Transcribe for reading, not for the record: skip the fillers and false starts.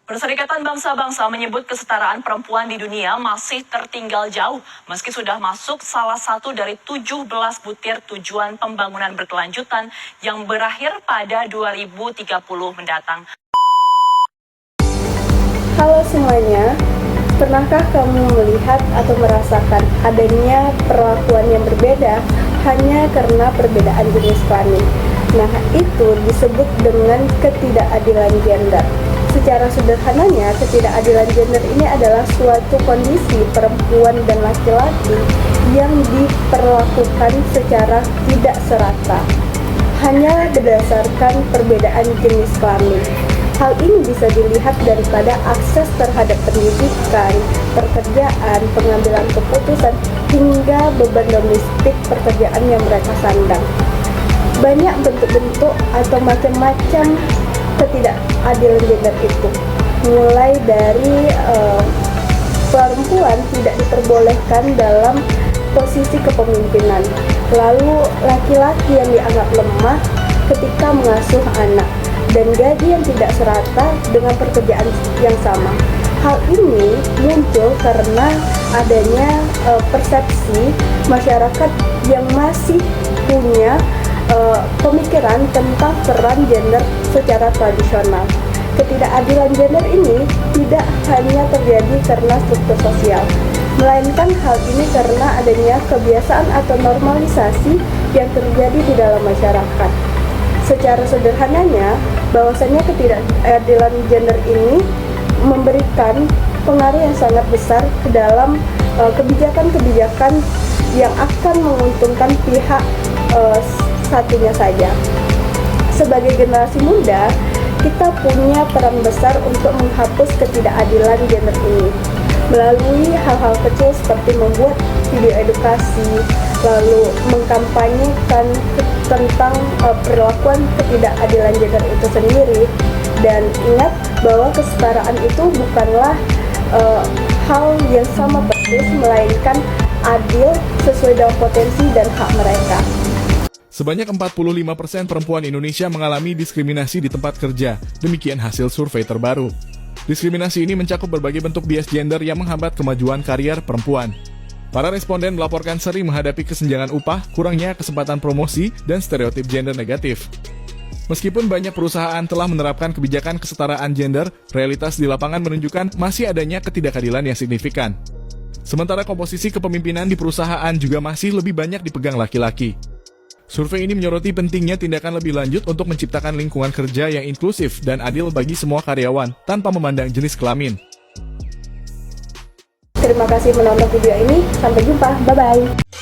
Perserikatan Bangsa-Bangsa menyebut kesetaraan perempuan di dunia masih tertinggal jauh, meski sudah masuk salah satu dari 17 butir tujuan pembangunan berkelanjutan yang berakhir pada 2030 mendatang. Halo semuanya, pernahkah kamu melihat atau merasakan adanya perlakuan yang berbeda hanya karena perbedaan jenis kelamin? Nah, itu disebut dengan ketidakadilan gender. Secara sederhananya, ketidakadilan gender ini adalah suatu kondisi perempuan dan laki-laki yang diperlakukan secara tidak serata, hanya berdasarkan perbedaan jenis kelamin. Hal ini bisa dilihat daripada akses terhadap pendidikan, pekerjaan, pengambilan keputusan, hingga beban domestik pekerjaan yang mereka sandang. Banyak bentuk-bentuk atau macam-macam ketidakadilan gender itu, mulai dari perempuan tidak diperbolehkan dalam posisi kepemimpinan, lalu laki-laki yang dianggap lemah ketika mengasuh anak, dan gaji yang tidak serata dengan pekerjaan yang sama. Hal ini muncul karena adanya persepsi masyarakat yang masih punya pemikiran tentang peran gender secara tradisional. Ketidakadilan gender ini tidak hanya terjadi karena struktur sosial, melainkan hal ini karena adanya kebiasaan atau normalisasi yang terjadi di dalam masyarakat. Secara sederhananya, bahwasannya ketidakadilan gender ini memberikan pengaruh yang sangat besar ke dalam kebijakan-kebijakan yang akan menguntungkan pihak satunya saja. Sebagai generasi muda, kita punya peran besar untuk menghapus ketidakadilan gender ini melalui hal-hal kecil seperti membuat video edukasi, lalu mengkampanyekan tentang perlakuan ketidakadilan gender itu sendiri. Dan ingat bahwa kesetaraan itu bukanlah hal yang sama persis, melainkan adil sesuai dengan potensi dan hak mereka. Sebanyak 45% perempuan Indonesia mengalami diskriminasi di tempat kerja, demikian hasil survei terbaru. Diskriminasi ini mencakup berbagai bentuk bias gender yang menghambat kemajuan karier perempuan. Para responden melaporkan sering menghadapi kesenjangan upah, kurangnya kesempatan promosi, dan stereotip gender negatif. Meskipun banyak perusahaan telah menerapkan kebijakan kesetaraan gender, realitas di lapangan menunjukkan masih adanya ketidakadilan yang signifikan. Sementara komposisi kepemimpinan di perusahaan juga masih lebih banyak dipegang laki-laki. Survei ini menyoroti pentingnya tindakan lebih lanjut untuk menciptakan lingkungan kerja yang inklusif dan adil bagi semua karyawan tanpa memandang jenis kelamin. Terima kasih menonton video ini, sampai jumpa, bye-bye.